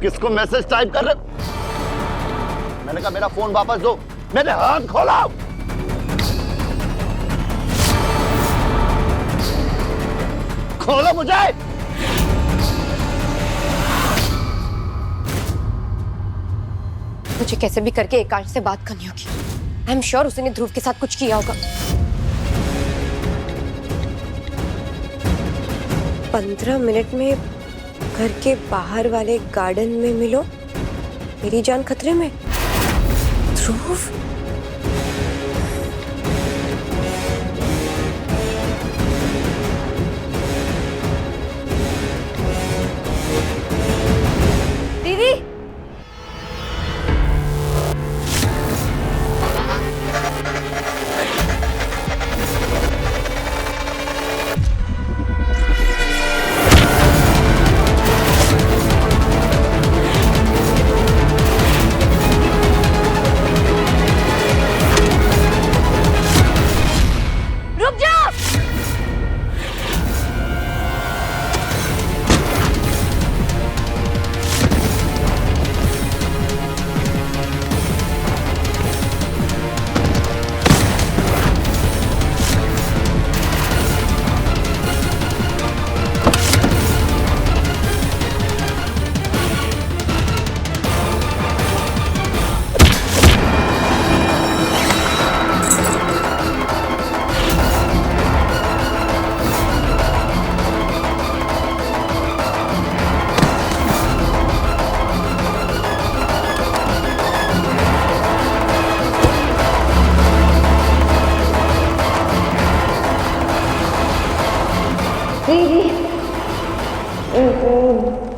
किसको message type कर रहे? मैंने कहा मेरा फोन वापस दो, मेरे हाथ खोलो। खोलो मुझे। मुझे कैसे भी करके एकांश से बात करनी होगी। आई एम श्योर उसने ध्रुव के साथ कुछ किया होगा। 15 मिनट में घर के बाहर वाले गार्डन में मिलो, मेरी जान खतरे में। ध्रुव, दीदी, रुक जाओ।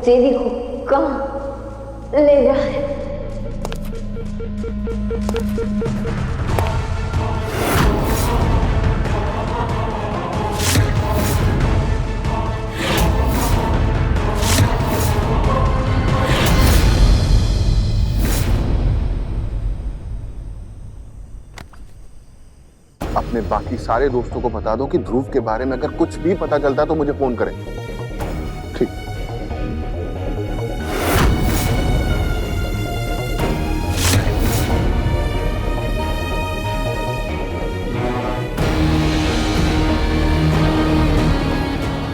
दीदी को कहाँ ले जा रहे? अपने बाकी सारे दोस्तों को बता दो कि ध्रुव के बारे में अगर कुछ भी पता चलता है तो मुझे फोन करें। ठीक।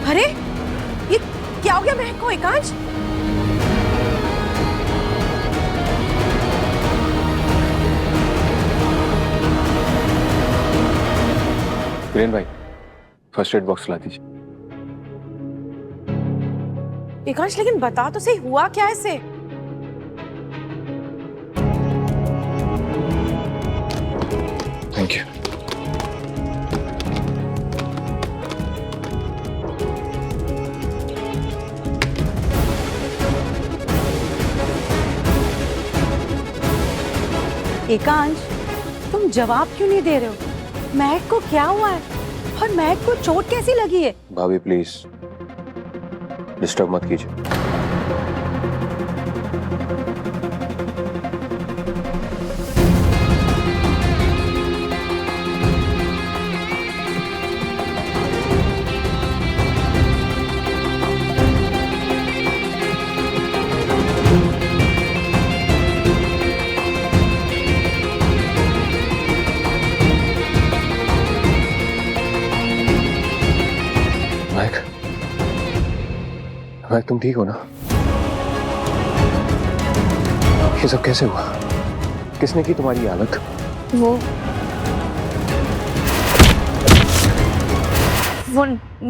अरे ये क्या हो गया महक को? एकांश, वीरेन भाई, फर्स्ट एड बॉक्स ला दीजिए। एकांश, लेकिन बता तो सही, हुआ क्या ऐसे? Thank you. एकांश, तुम जवाब क्यों नहीं दे रहे हो? महक को क्या हुआ है और महक को चोट कैसी लगी है? भाभी प्लीज डिस्टर्ब मत कीजिए। महक, तुम ठीक हो ना? ये सब कैसे हुआ? किसने की तुम्हारी हालत? वो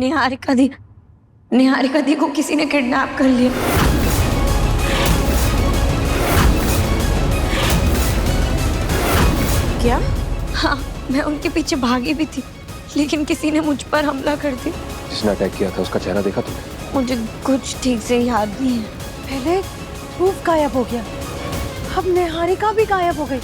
निहारिका दी को किसी ने किडनैप कर लिया। क्या? हाँ, मैं उनके पीछे भागी भी थी, लेकिन किसी ने मुझ पर हमला कर दिया। जिसने अटैक किया था उसका चेहरा देखा तुमने? मुझे कुछ ठीक से याद नहीं है। पहले ध्रुव गायब हो गया, अब निहारिका भी गायब हो गई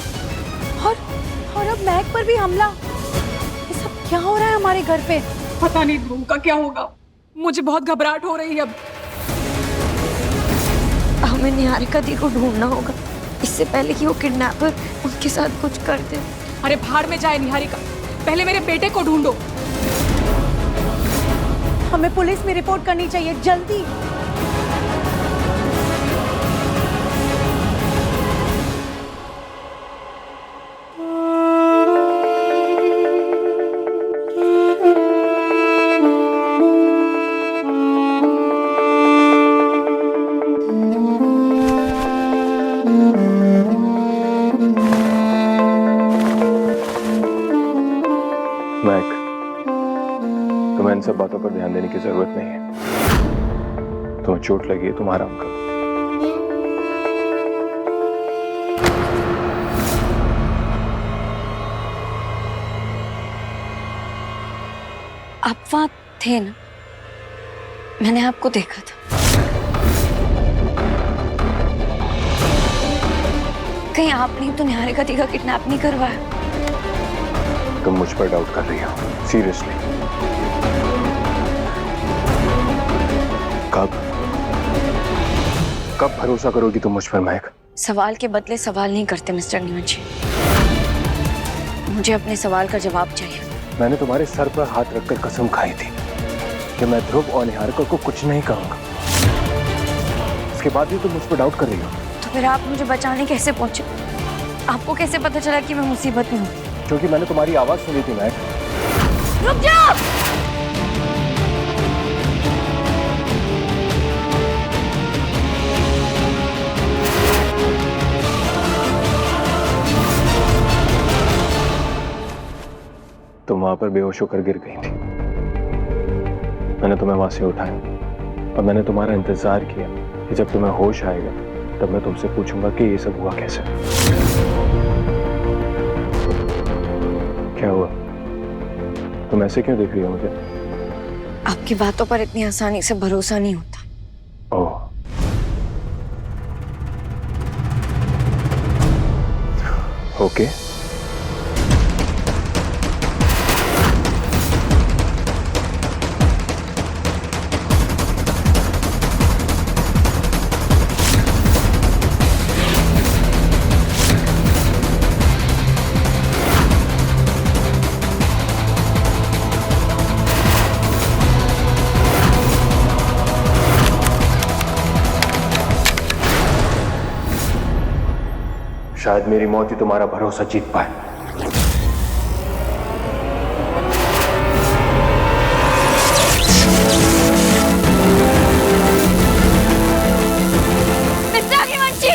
और अब महक पर भी हमला। ये सब क्या हो रहा है हमारे घर पे? पता नहीं ध्रुव का क्या होगा। मुझे बहुत घबराहट हो रही है अब। हमें निहारिका दी को ढूंढना होगा, इससे पहले कि वो किडनैपर उनके साथ कुछ कर दे। अरे भाड़ में जाए निहारिका, पहले मेरे बेटे को ढूंढो। हमें पुलिस में रिपोर्ट करनी चाहिए, जल्दी। बातों पर ध्यान देने की जरूरत नहीं है। तुम्हें चोट लगी है, तुम आराम करो। आप वहां थे ना, मैंने आपको देखा था। कहीं आपने तो निहारिका दी का किडनैप नहीं करवाया? तुम मुझ पर डाउट कर रही हो? सीरियसली? कब भरोसा करोगी तुम मुझ पर महक? सवाल के बदले सवाल नहीं करते मिस्टर निमंशी। मुझे अपने सवाल का जवाब चाहिए। मैंने तुम्हारे सर पर हाथ रखकर कसम खाई थी कि मैं ध्रुव और निहारिका को कुछ नहीं कहूंगा। इसके बाद भी तुम मुझ पर डाउट कर रही हो। तो फिर आप मुझे बचाने कैसे पहुंचे? आपको कैसे पता चला कि मैं मुसीबत में हूँ? क्योंकि मैंने तुम्हारी आवाज सुनी थी महक। रुक जाओ! तुम वहां पर बेहोश होकर गिर गई थी। मैंने तुम्हें वहां से उठाया और मैंने तुम्हारा इंतजार किया कि जब तुम्हें होश आएगा तब मैं तुमसे पूछूंगा कि ये सब हुआ कैसे। क्या हुआ? तुम ऐसे क्यों देख रही हो मुझे? आपकी बातों पर इतनी आसानी से भरोसा नहीं होता। ओह, ओके। शायद मेरी मौत ही तुम्हारा भरोसा जीत पाए। मिस्टर अग्निवंशी!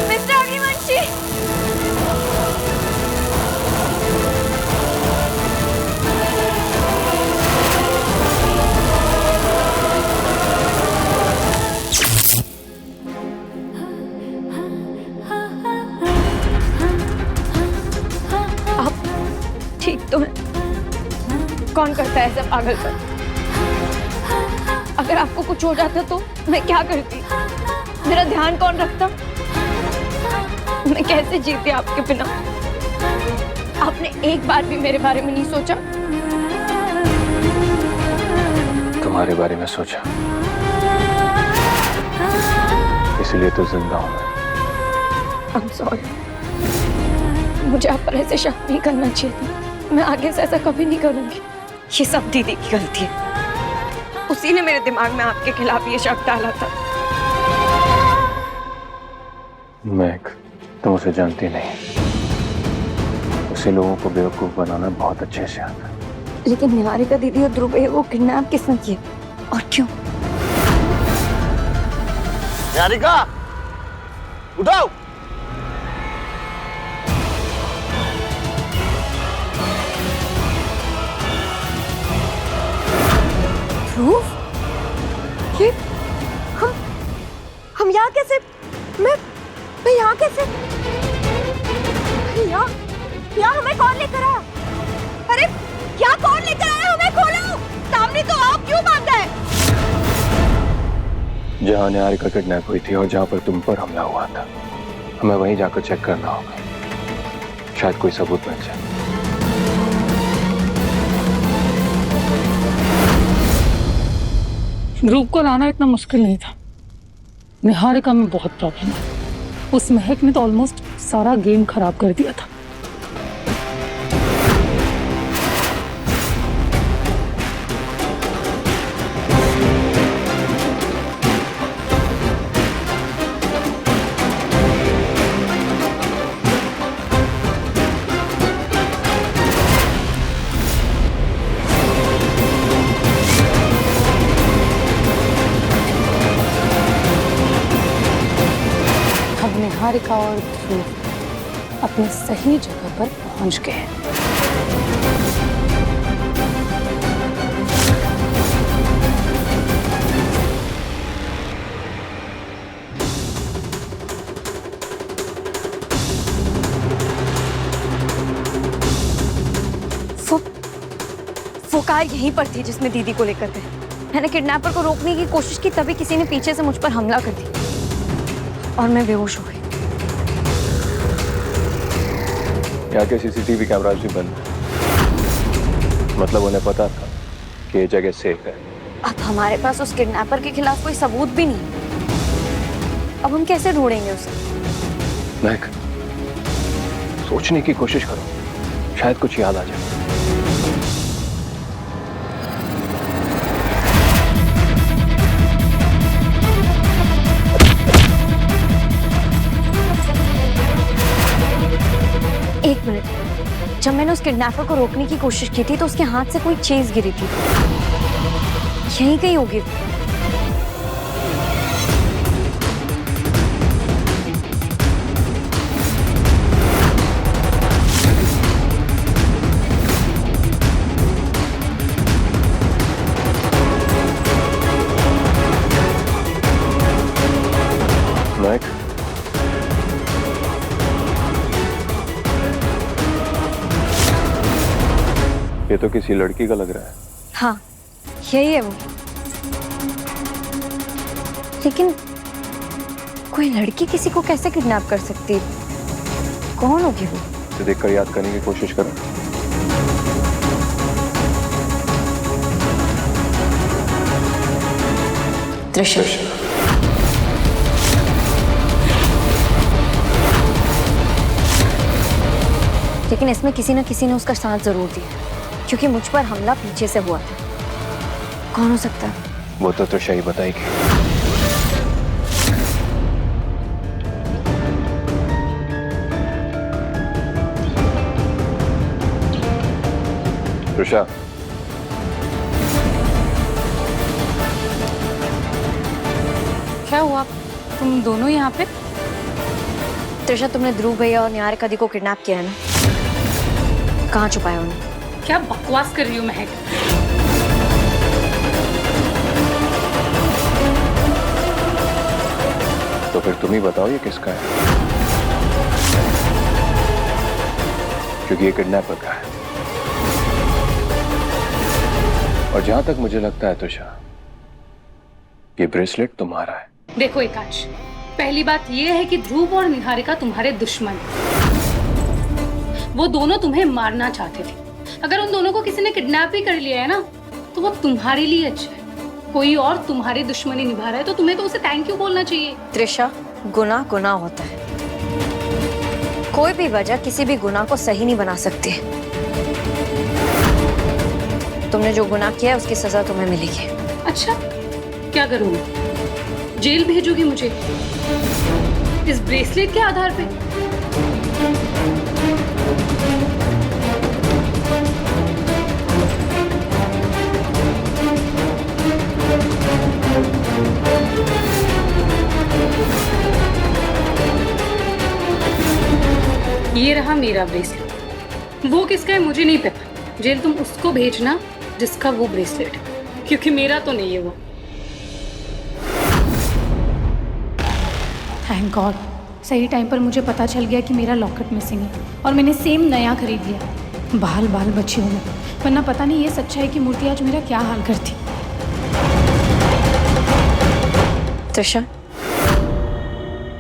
मिस्टर अग्निवंशी! ठीक तो है। कौन करता है ऐसा पागलपन? अगर आपको कुछ हो जाता तो मैं क्या करती? मेरा ध्यान कौन रखता? मैं कैसे जीती आपके बिना? आपने एक बार भी मेरे बारे में नहीं सोचा? तुम्हारे बारे में सोचा, इसलिए तो जिंदा हूं मैं। I'm sorry। मुझे आप पर ऐसे शक नहीं करना चाहिए था। मैं आगे से ऐसा कभी नहीं करूंगी। ये सब दीदी की गलती है। उसी ने मेरे दिमाग में आपके खिलाफ ये शक डाला था। महक, तुम उसे जानती नहीं। उसे लोगों को बेवकूफ बनाना बहुत अच्छे से आता है। लेकिन निहारिका दीदी और ध्रुव को किडनैप किसने किया और क्यों? निहारिका, उठाओ! ध्रुव, ये हम यहाँ कैसे? मैं यहाँ कैसे? यहाँ हमें कौन लेकर आया? अरे यहाँ कौन लेकर आया? हमें खोलो! सामने तो आप क्यों बांधा है? जहाँ निहारिका किडनैप हुई थी और जहाँ पर तुम पर हमला हुआ था, हमें वहीं जाकर चेक करना होगा। शायद कोई सबूत मिल जाए। ध्रुव को लाना इतना मुश्किल नहीं था। निहारिका में बहुत प्रॉब्लम है। उस महक ने तो ऑलमोस्ट सारा गेम खराब कर दिया था। निहारिका और ध्रुव अपनी सही जगह पर पहुंच गए। कार यहीं पर थी जिसमें दीदी को लेकर गए। मैंने किडनैपर को रोकने की कोशिश की, तभी किसी ने पीछे से मुझ पर हमला कर दिया और मैं बेहोश हो गई। यहाँ के सीसीटीवी कैमरास भी बंद हैं। मतलब उन्हें पता था कि ये जगह सेफ है। अब हमारे पास उस किडनैपर के खिलाफ कोई सबूत भी नहीं। अब हम कैसे ढूंढेंगे उसे? महक, सोचने की कोशिश करो, शायद कुछ याद आ जाए। एक मिनट, जब मैंने उस किडनैपर को रोकने की कोशिश की थी तो उसके हाथ से कोई चीज गिरी थी। यहीं कहीं होगी। महक, ये तो किसी लड़की का लग रहा है। हाँ, यही है वो। लेकिन कोई लड़की किसी को कैसे किडनैप कर सकती है? कौन होगी वो? इसे देखकर याद करने की कोशिश करो। त्रिशा। लेकिन इसमें किसी न किसी ने उसका साथ जरूर दिया, क्योंकि मुझ पर हमला पीछे से हुआ था। कौन हो सकता है? वो तो त्रिशा ही बताएगी। त्रिशा, क्या हुआ? तुम दोनों यहाँ पे? त्रिशा, तुमने ध्रुव भैया और निहारिका दी को किडनैप किया है ना? कहाँ छुपाया उन्हें? क्या बकवास कर रही हो महक? तो फिर तुम ही बताओ ये किसका है, क्योंकि ये किडनैपर का है। और जहां तक मुझे लगता है त्रिशा, ये ब्रेसलेट तुम्हारा है। देखो एकांश, पहली बात ये है कि ध्रुव और निहारिका तुम्हारे दुश्मन हैं। वो दोनों तुम्हें मारना चाहते थे। अगर उन दोनों को किसी ने किडनैप भी कर लिया है ना, तो वो तुम्हारे लिए अच्छा है। कोई और तुम्हारी दुश्मनी निभा रहा है तो तुम्हें तो उसे थैंक यू बोलना चाहिए। त्रिशा, गुनाह गुनाह होता है। कोई भी वजह किसी भी गुनाह को सही नहीं बना सकती। तुमने जो गुनाह किया है उसकी सजा तुम्हें मिलेगी। अच्छा, क्या करूँ मैं? जेल भेजोगी मुझे इस ब्रेसलेट के आधार पे? ये रहा मेरा ब्रेसलेट। वो किसका है मुझे नहीं पता। जेल तुम उसको भेजना जिसका वो ब्रेसलेट है, क्योंकि मेरा तो नहीं है वो। थैंक गॉड, सही टाइम पर मुझे पता चल गया कि मेरा लॉकेट मिसिंग है और मैंने सेम नया खरीद लिया। बाल बाल बची हूँ मैं, वरना पता नहीं ये सच्चा है कि मूर्ति आज मेरा क्या हाल करती। त्रिशा,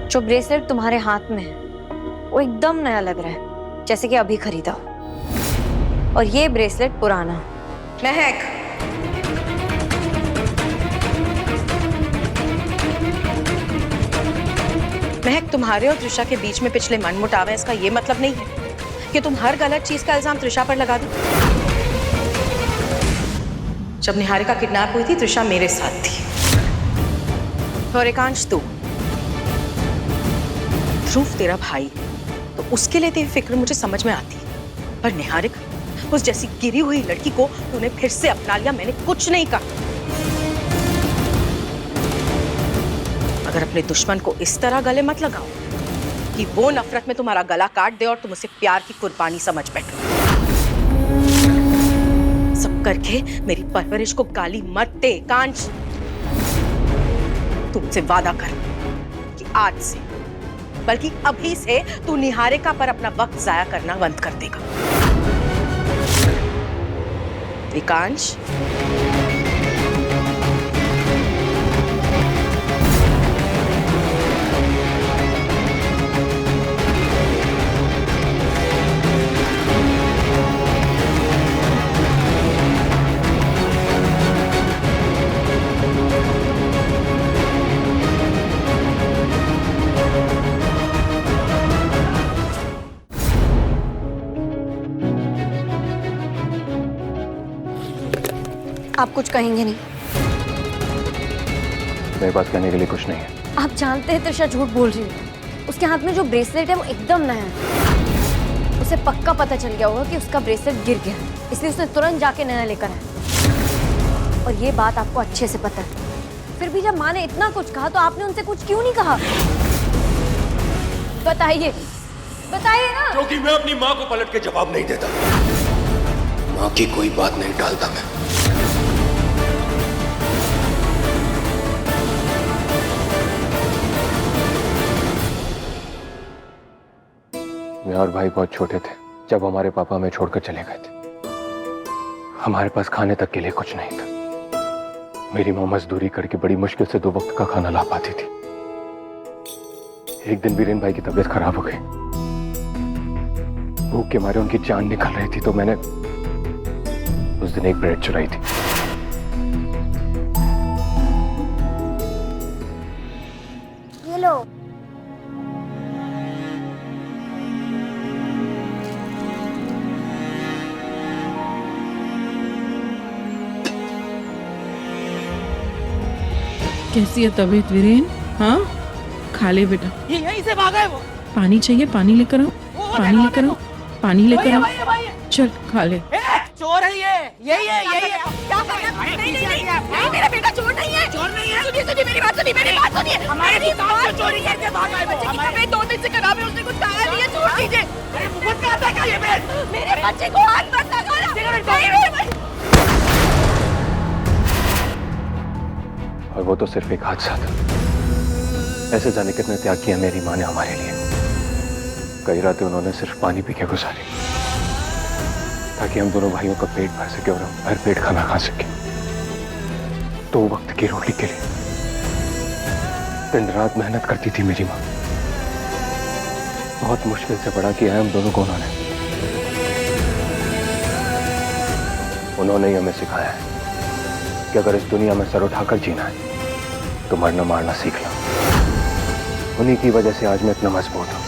जो ब्रेसलेट तुम्हारे हाथ में है वो एकदम नया लग रहा है, जैसे कि अभी खरीदा हो। और ये ब्रेसलेट पुराना। महक, महक, तुम्हारे और त्रिशा के बीच में पिछले मनमुटाव है, इसका ये मतलब नहीं है कि तुम हर गलत चीज का इल्जाम त्रिशा पर लगा दो। जब निहारिका किडनैप हुई थी, त्रिशा मेरे साथ थी। और एकांश, तू ध्रुव तेरा भाई, तो उसके लिए तेरी फिक्र मुझे समझ में आती है। पर निहारिका, उस जैसी गिरी हुई लड़की को तूने फिर से अपना लिया। मैंने कुछ नहीं कहा। अगर अपने दुश्मन को इस तरह गले मत लगाओ कि वो नफरत में तुम्हारा गला काट दे और तुम उसे प्यार की कुर्बानी समझ बैठो। सब करके मेरी परवरिश को गाली मत दे कांच। तुमसे वादा कर कि आज से, बल्कि अभी से, तू निहारिका पर अपना वक्त जाया करना बंद कर देगा। एकांश, आप कुछ कहेंगे नहीं? मेरे पास कहने के लिए कुछ नहीं है। आप जानते हैं त्रिशा झूठ बोल रही है। उसके हाथ में जो ब्रेसलेट है वो एकदम नया है। उसे पक्का पता चल गया होगा कि उसका ब्रेसलेट गिर गया, इसलिए उसने तुरंत जाके नया लेकर आया। और ये बात आपको अच्छे से पता है। फिर भी जब माँ ने इतना कुछ कहा तो आपने उनसे कुछ क्यों नहीं कहा? बताइए, बताइए ना। क्योंकि मैं अपनी माँ को पलट के जवाब नहीं देता। माँ की कोई बात नहीं टालता मैं। मैं और भाई बहुत छोटे थे जब हमारे पापा हमें छोड़कर चले गए थे। हमारे पास खाने तक के लिए कुछ नहीं था। मेरी माँ मजदूरी करके बड़ी मुश्किल से 2 वक्त का खाना ला पाती थी। एक दिन वीरेन भाई की तबीयत खराब हो गई। भूख के मारे उनकी जान निकल रही थी तो मैंने उस दिन एक ब्रेड चुराई थी। ये लो। कैसी है तबीयत वीरेन? हाँ, खा ले बेटा। ये यहीं से भागा है वो। पानी चाहिए? पानी लेकर आओ, पानी लेकर आओ, पानी लेकर आओ। चल खा ले। चोर है ये, यही है, यही है। क्या कर रहे हैं? नहीं, मेरा बेटा चोर नहीं है। चोर नहीं है। सुनिए, मेरी बात सुनिए, मेरी बात सुनिए। हमारे दुकान से चोरी करके भागा है वो। बच्चे की तबीयत 2 दिन से खराब है, उसने कुछ खाया नहीं है, छोड़ दीजिए। अरे मुझे कहाँ तक है ये बेट? मेरे बच्चे को हाथ मत लगाना। नहीं, मेरे बच्चे। और वो तो सिर्फ एक हादसा था। ऐसे जाने कितने त्याग किया मेरी माँ ने हमारे लिए। कई रातें उन्होंने सिर्फ पानी पी के गुजारी ताकि हम दोनों भाइयों का पेट भर सके और हम भर पेट खाना खा सके। 2 वक्त की रोटी के लिए दिन रात मेहनत करती थी मेरी माँ। बहुत मुश्किल से बड़ा किया है हम दोनों को उन्होंने। उन्होंने ही हमें सिखाया है कि अगर इस दुनिया में सर उठाकर जीना है तो मरना मारना सीख लो। उन्हीं की वजह से आज मैं इतना मजबूत हूँ।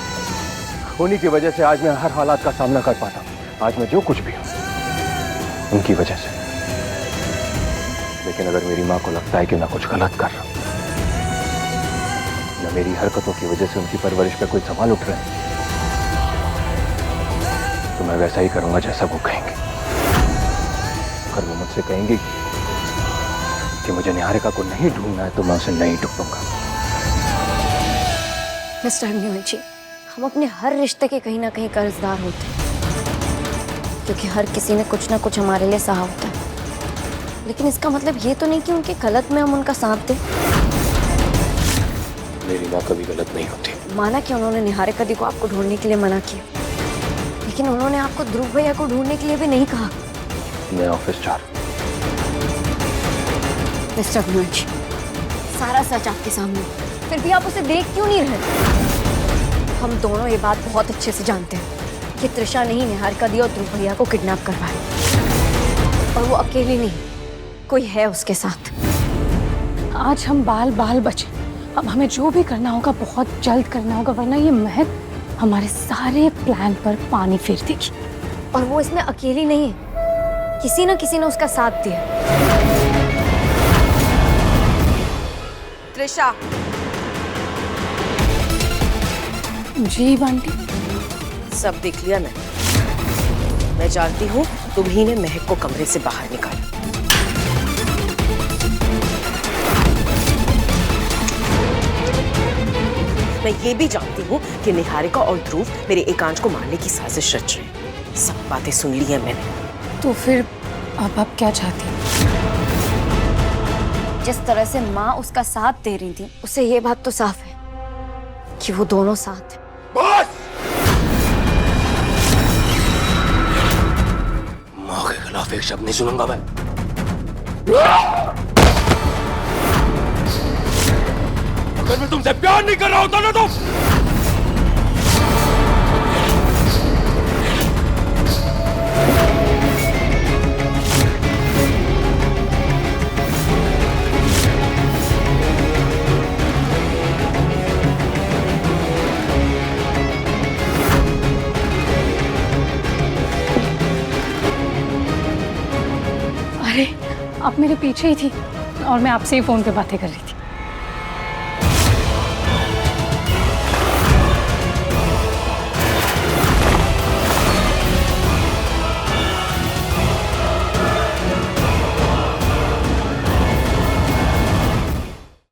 उन्हीं की वजह से आज मैं हर हालात का सामना कर पाता हूँ। आज मैं जो कुछ भी हूँ उनकी वजह से। लेकिन अगर मेरी माँ को लगता है कि मैं कुछ गलत कर रहा हूँ या मेरी हरकतों की वजह से उनकी परवरिश पे कोई सवाल उठ रहे हैं तो मैं वैसा ही करूंगा जैसा वो कहेंगे। अगर वो मुझसे कहेंगे कि मुझे निहारिका को नहीं ढूंढना है तो मैं उसे नहीं ढूंढूंगा। मिस्टर अग्निहोत्री जी, हम अपने हर रिश्ते के कहीं ना कहीं कर्जदार होते हैं क्योंकि हर किसी ने कुछ ना कुछ हमारे लिए सहा होता है। लेकिन इसका मतलब ये तो नहीं कि उनके गलत में हम उनका साथ दें। मेरी माँ कभी गलत नहीं होती। माना कि उन्होंने निहारिका दी को आपको ढूंढने के लिए मना किया, लेकिन उन्होंने आपको ध्रुव भैया को ढूंढने के लिए भी नहीं कहा। मैं ऑफिस जा रहा हूँ। मिस्टर अग्निहोत्री, सारा सच आपके सामने, फिर भी आप उसे देख क्यों नहीं रहे? हम दोनों ये बात बहुत अच्छे से जानते हैं कि त्रिशा ने ही निहारिका दी और ध्रुव भैया को किडनैप करवाया। और वो अकेली नहीं, कोई है उसके साथ। आज हम बाल बाल बचे। अब हमें जो भी करना होगा बहुत जल्द करना होगा, वरना ये महक हमारे सारे प्लान पर पानी फेर देगी। और वो इसमें अकेली नहीं है, किसी ना किसी ने उसका साथ दिया। त्रिशा। जी बंटी। सब देख लिया मैं जानती हूँ तुम ही ने महक को कमरे से बाहर निकाला। मैं ये भी जानती हूँ कि निहारिका और ध्रुव मेरे एकांश को मारने की साजिश रच रहे। सब बातें सुन ली है मैंने। तो फिर अब आप क्या चाहती हैं? जिस तरह से माँ उसका साथ दे रही थी, उससे ये बात तो साफ है कि वो दोनों साथ हैं। बस! माँ के खिलाफ खिलाफ एक शब्द नहीं सुनूंगा मैं। अगर मैं तुमसे प्यार नहीं कर रहा होता ना तो अरे आप मेरे पीछे ही थी और मैं आपसे ही फोन पे बातें कर रही थी।